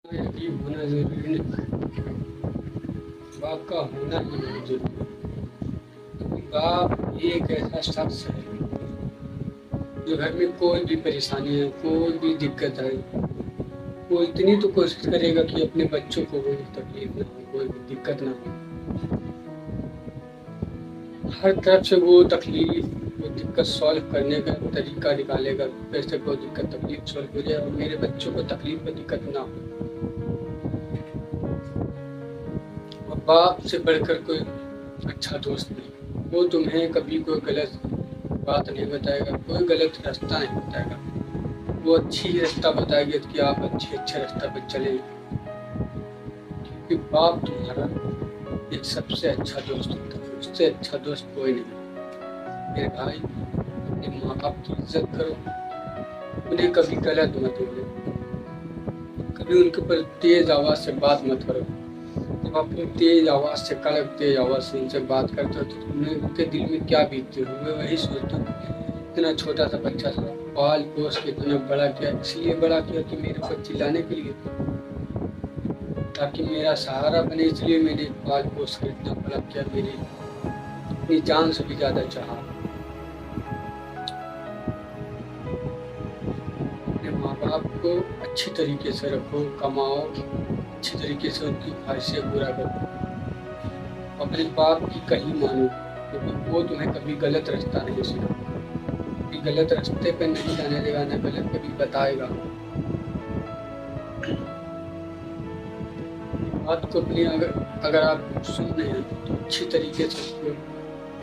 यकीन होना ज़रूरी नहीं, बाप का होना ही बहुत ज़रूरी है। बाप एक ऐसा शख्स है जो घर में कोई भी परेशानी है, कोई भी दिक्कत है, वो इतनी तो कोशिश करेगा कि अपने बच्चों को कोई तकलीफ ना हो, कोई भी दिक्कत ना हो। हर तरफ से वो तकलीफ, वो दिक्कत सॉल्व करने का तरीका निकालेगा, कैसे कोई दिक्कत तकलीफ सॉल्व हो जाए और मेरे बच्चों को तकलीफ में दिक्कत ना हो। और बाप से बढ़कर कोई अच्छा दोस्त नहीं। वो तुम्हें कभी कोई गलत बात नहीं बताएगा, कोई गलत रास्ता नहीं बताएगा। वो अच्छी रास्ता बताएगी कि आप अच्छे रास्ता पर चलें, क्योंकि बाप तुम्हारा एक सबसे अच्छा दोस्त होता है, उससे अच्छा दोस्त कोई नहीं। मेरे भाई, अपने माँ बाप की इज्जत करो, उन्हें कभी गलत मत बोलो, कभी उनके ऊपर तेज आवाज़ से बात मत करो। जब आप तेज आवाज़ से, कड़क तेज आवाज़ से उनसे बात करते हो तो तुम्हें उनके दिल में क्या बीतती हो, मैं वही सोचता हूँ। इतना छोटा सा बच्चा था, पाल पोस के इतना बड़ा किया, इसलिए बड़ा किया कि मेरे ऊपर चिल्लाने के लिए, ताकि मेरा सहारा बने, इसलिए मैंने पाल पोस कर इतना बड़ा किया, मेरी अपनी जान से भी ज़्यादा चाहा। अपने माँ बाप को अच्छी तरीके से रखो, कमाओ, अच्छी तरीके से उनकी ख्वाहिशें पूरा करो, अपने बाप की कहीं मानो, क्योंकि वो तुम्हें कभी गलत रास्ता नहीं सिखाएगा, कभी गलत रास्ते पे नहीं जाने देगा, न गलत कभी बताएगा। बात को अपनी अगर आप सुन रहे हैं तो अच्छी तरीके से उसको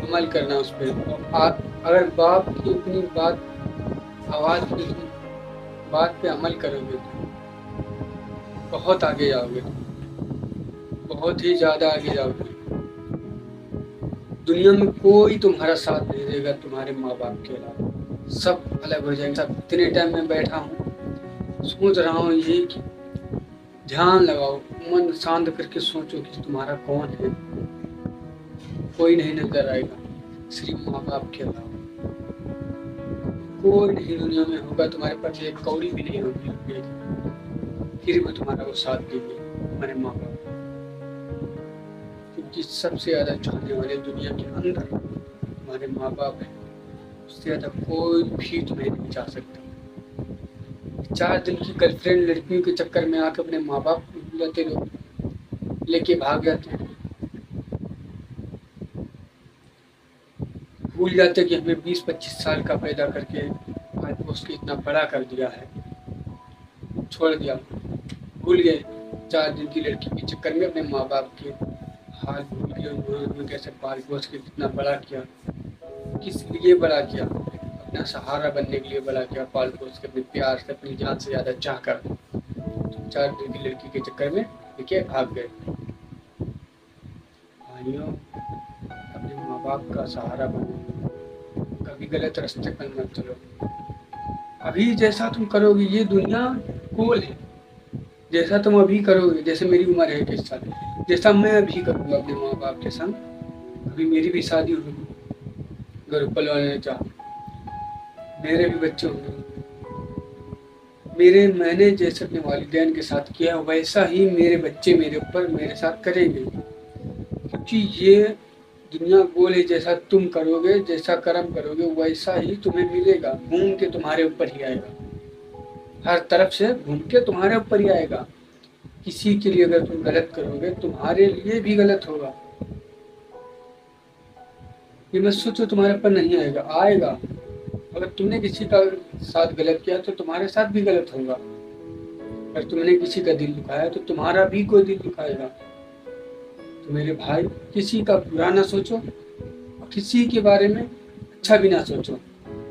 अमल करना उस पर। अगर बाप की अपनी आवाज़ की बात पे अमल करोगे तो बहुत आगे जाओगे, बहुत ही ज़्यादा आगे जाओगे। दुनिया में कोई तुम्हारा साथ नहीं देगा तुम्हारे माँ बाप के अलावा, सब अलग हो जाएंगे। सब इतने टाइम में बैठा हूँ, सोच रहा हूँ यही कि ध्यान लगाओ, मन शांत करके सोचो कि तुम्हारा कौन है। कोई नहीं नजर आएगा सिर्फ माँ बाप के अलावा, कोई नहीं दुनिया में होगा। तुम्हारे पास एक कौड़ी भी नहीं होगी, फिर भी तुम्हारा वो साथ देंगे तुम्हारे माँ बाप, क्योंकि सबसे ज़्यादा चाहने वाले दुनिया के अंदर तुम्हारे माँ बाप है। उससे ज़्यादा कोई भी तुम्हें नहीं चाह सकता। 4 दिन की गर्लफ्रेंड लड़कियों के चक्कर में आकर अपने माँ बाप को भूल जाते लोग, लेके भाग जाते हैं, भूल जाते कि हमें 20-25 साल का पैदा करके आज उसके इतना बड़ा कर दिया है, छोड़ दिया, भूल गए। 4 दिन की लड़की के चक्कर में अपने माँ बाप के हाल भूल गए, उन्होंने कैसे पाल पोस के कितना बड़ा किया, किस लिए बड़ा किया, अपना सहारा बनने के लिए बड़ा किया, पाल पोस के अपने प्यार से, अपनी जान से ज़्यादा चाह कर 4 दिन की लड़की के चक्कर में देखिए भाग गए। भाइयों, अपने माँ बाप का सहारा बनो, कभी गलत रास्ते पर मत चलो। अभी जैसा तुम करोगे, ये दुनिया गोल है, जैसा तुम अभी करोगे, जैसे मेरी उम्र है 21 साल, जैसा मैं अभी करूँगा अपने माँ बाप के संग, अभी मेरी भी शादी होगी, अगर ऊपर वाले ने चाहा, मेरे भी बच्चे होंगे। मैंने जैसे अपने वालिदैन के साथ किया वैसा ही मेरे बच्चे मेरे ऊपर मेरे साथ करेंगे, क्योंकि ये दुनिया गोल है। जैसा तुम करोगे, जैसा कर्म करोगे, वैसा ही तुम्हें मिलेगा, घूम के तुम्हारे ऊपर ही आएगा, हर तरफ से घूम के तुम्हारे ऊपर ही आएगा। किसी के लिए अगर तुम गलत करोगे, तुम्हारे लिए भी गलत होगा। ये मत सोचो तुम्हारे ऊपर नहीं आएगा, आएगा। अगर तुमने किसी का साथ गलत किया तो तुम्हारे साथ भी गलत होगा। अगर तुमने किसी का दिल दुखाया तो तुम्हारा भी कोई दिल दुखाएगा। तो मेरे भाई, किसी का बुरा ना सोचो और किसी के बारे में अच्छा भी ना सोचो,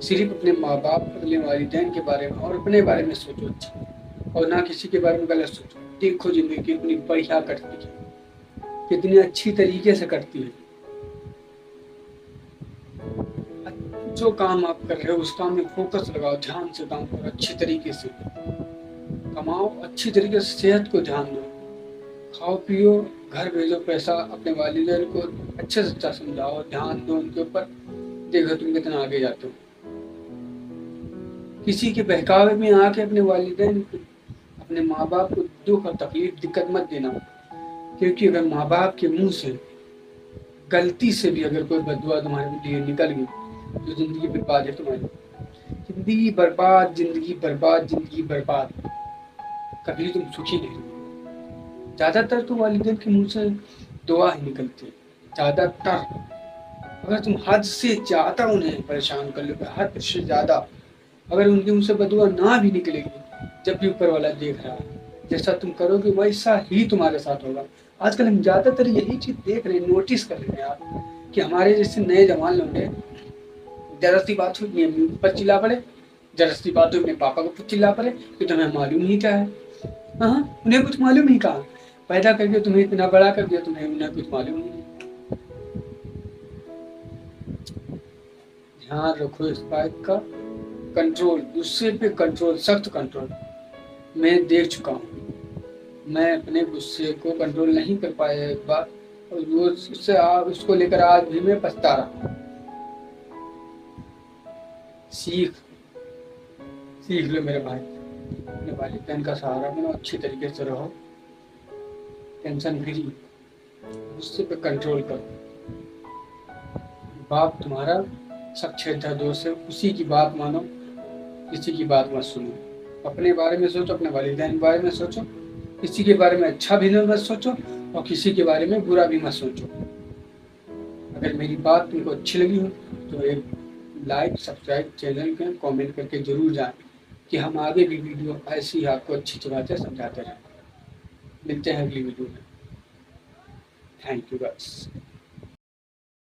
सिर्फ अपने माँ बाप, अपने वालिदैन के बारे में और अपने बारे में सोचो अच्छा, और ना किसी के बारे में गलत सोचो। देखो जिंदगी कितनी बढ़िया कटती है, कितनी अच्छी तरीके से कटती है। जो काम आप कर रहे हो उस काम में फोकस लगाओ, ध्यान से काम करो, अच्छी तरीके से कमाओ, अच्छी तरीके से सेहत को ध्यान दो, खाओ पियो, घर भेजो पैसा, अपने वालिदैन को अच्छे से अच्छा समझाओ, ध्यान दो उनके ऊपर, देखो तुम कितना आगे जाते हो। किसी के बहकावे में आके अपने वालिदैन को, अपने माँ बाप को दुख और तकलीफ दिक्कत मत देना, क्योंकि अगर माँ बाप के मुंह से गलती से भी अगर कोई बददुआ तुम्हारे लिए निकल गई तो जिंदगी बर्बाद है तुम्हारी। जिंदगी बर्बाद, जिंदगी बर्बाद, जिंदगी बर्बाद, कभी तुम सुखी नहीं रहोगे। ज्यादातर तो वालिदैन के मुंह से दुआ ही निकलती है, ज्यादातर। अगर तुम हद से ज्यादा उन्हें परेशान कर लोगे, हद से ज्यादा, अगर उनके मुंह से बदुआ ना भी निकलेगी, जब भी ऊपर वाला देख रहा है, जैसा तुम करोगे वैसा ही तुम्हारे साथ होगा। आजकल हम ज्यादातर यही चीज देख रहे हैं, नोटिस कर रहे हैं आप, कि हमारे जैसे नए जवान लोग हैं, जरा सी बात हुई अपने ऊपर चिल्ला पड़े, जरा सी बात हुई अपने पापा के ऊपर चिल्ला पड़े कि तुम्हें मालूम ही क्या है। हाँ, उन्हें कुछ मालूम ही कहा, पैदा करके तुम्हें इतना बड़ा कर दिया, उन्हें कुछ मालूम ही नहीं। ध्यान रखो इस बात का, कंट्रोल, गुस्से पे कंट्रोल, सख्त कंट्रोल। मैं देख चुका हूँ, मैं अपने गुस्से को कंट्रोल नहीं कर पाया एक बार, और वो उसको लेकर आज भी मैं पछता रहा हूँ। सीख लो मेरे भाई, अपने वालिदैन का सहारा बनो, अच्छी तरीके से रहो, टेंशन फ्री, गुस्से पे कंट्रोल करो। बाप तुम्हारा सच्चा दोस्त है, उसी की बात मानो, किसी की बात मत सुनो। अपने बारे में सोचो, अपने वालिदैन के बारे में सोचो, किसी के बारे में अच्छा भी मत सोचो और किसी के बारे में बुरा भी मत सोचो। अगर मेरी बात तुमको अच्छी लगी हो तो एक लाइक, सब्सक्राइब, चैनल के कमेंट करके जरूर जाएं कि हम आगे भी वीडियो ऐसी ही आपको अच्छी बातें समझाते रहें। मिलते हैं अगली वीडियो में। Thank you guys.